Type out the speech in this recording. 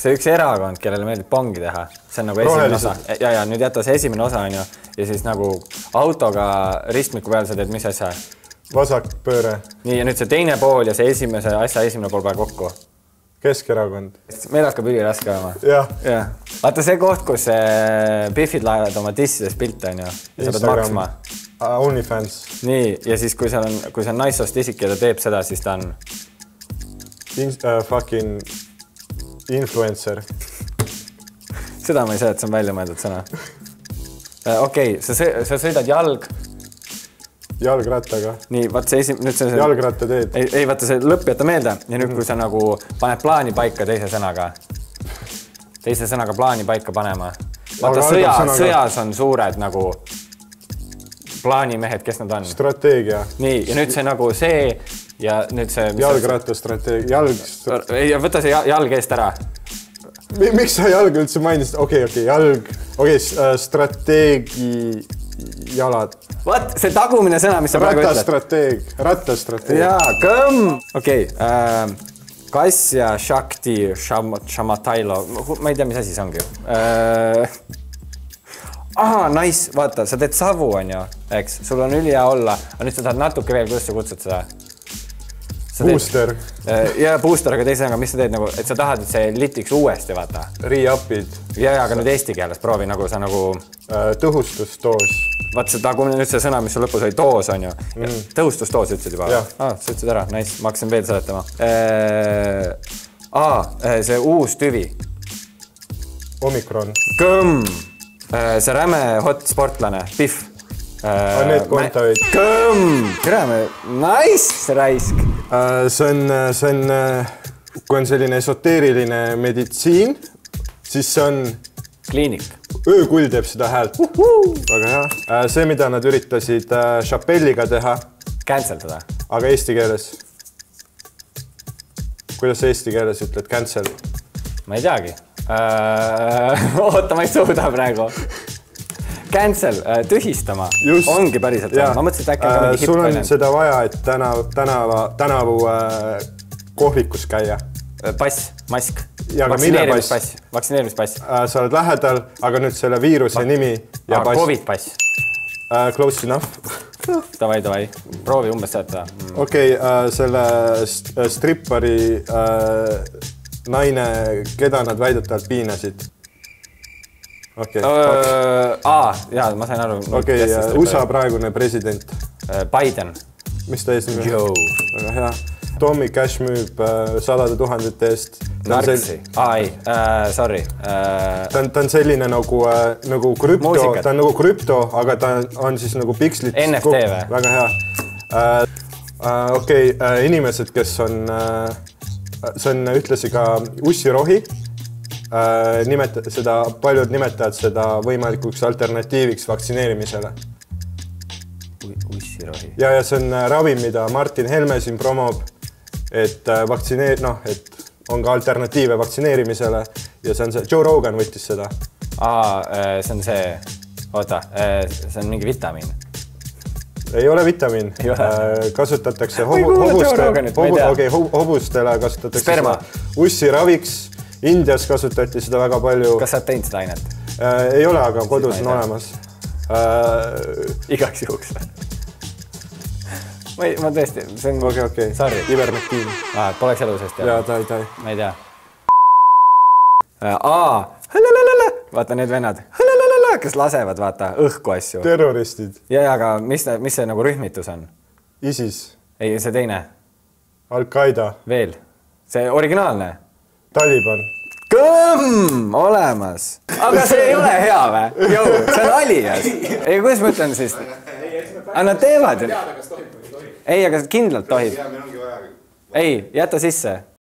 see üks erakond, kellele meeldib pongi teha. See on nagu esimene osa. Ja nüüd jäta see esimene osa on ju. Ja siis nagu autoga ristmiku peal sa teed mis asja? Vasak pööre. Nii, ja nüüd see teine pool ja see esimene pool päev kokku. Keskerakond. Meil hakkab üli raske olema. Jah. Vaata see koht, kus Biffid laevad oma dissides pilte on ju. Ja sa pead maksma. OnlyFans. Nii, ja siis kui see on naissoost isik ja ta teeb seda, siis ta on... Fucking influencer. Seda ma ei saa, et see on välja mõeldud sõna. Okei, sa sõidad Jalgrattaga. Nii, vaat see nüüd see... Jalgratta teed. Ei, vaata see lõpp jätta meelde ja nüüd kui sa nagu paned plaani paika teise sõnaga plaani paika panema. Vaata sõjas on suured nagu plaanimehed, kes nad on? Strateegia. Nii, ja nüüd see nagu see ja nüüd see... Jalgratta strateegia. Ei, võta see jalg eest ära. Miks sa jalg üldse mainisid? Jalg. Strateegi jalad. Vaat, see tagumine sõna, mis sa praegu ütled. Rattastrateeg. Jaa, kõmm. Okei, Kass ja Shakti Shamatailo. Ma ei tea, mis asi see ongi. Nice. Vaata, sa teed savu, on ju, eks? Sul on ülihea olla. Aga nüüd sa tahad natuke veel, kuidas sa kutsud seda? Booster. Ja booster, aga teisega, mis sa teed nagu, et sa tahad, et see litiks uuesti, vaata. Re-upid. Ja, aga nüüd eesti keeles proovi, nagu sa nagu... Tõhustusdoos. Vaat see tagumine nüüd see sõna, mis sul lõpus oli doos, on ju. Tõhustusdoos ütlesid juba. Sa ütlesid ära, nice, ma hakkasin veel seletama. See uus tüvi. Omikron. Kõmm. See räme hot sportlane, Biff. Need kontaid. Kõmm. Räme, nice raisk. See on, kui on selline esoteeriline meditsiin, siis see on... Kliinik. Öökull teeb seda häält. Väga hea. See, mida nad üritasid Chappelliga teha. Canceldada. Aga eesti keeles. Kuidas sa eesti keeles ütled cancel? Ma ei teagi. Oota, ma ei suuda praegu. Cancel, tühistama. Ongi päriselt. Ma mõtlesin, et äkki on mingi sul on seda vaja, et tänavu kohvikus käia. Pass, mask. Vaktsineerimispass. Sa oled lähedal, aga nüüd selle viiruse nimi ja pass. Covid-pass. Close enough. Davai. Proovi umbes seetada. Selle strippari naine, keda nad väidetavalt piinasid. Jaa, ma sain aru. USA praegune president. Biden. Mis ta ees nimi? Joe. Väga hea. Tommy Cash müüb 100,000 eest. Narksi. Sorry. Ta on selline nagu krüpto. Ta on nagu krüpto, aga ta on siis nagu pikslit. NFT või? Väga hea. Inimesed, kes on, see on ütlesi ka ussirohi. Paljud nimetavad seda võimalikuks alternatiiviks vaktsineerimisele. Ussirohi. Ja see on ravim, mida Martin Helme siin promob, et on ka alternatiive vaktsineerimisele ja see on see, Joe Rogan võttis seda. See on see, see on mingi vitamiin. Ei ole vitamiin. Kasutatakse hobustele kasutatakse ussiraviks. Indias kasutati seda väga palju. Kas sa oled teinud seda ainet? Ei ole, aga kodus on olemas. Igaks juhuks. Ma tõesti, see on... Sorry. Ivermectin. Poleks elu sest. Jaa, tai. Ma ei tea. Vaata need vennad. Kes lasevad, vaata, õhku asju. Terroristid. Ja, aga mis see nagu rühmitus on? ISIS. Ei, see teine. Al-Qaeda. Veel. See originaalne. Taliban. Kõmm! Olemas. Aga see ei ole hea või? See on alijas. Ei, kuidas ma ütlen siis? Nad teevad. Ei, aga kindlalt tohib. Ei, jäta sisse.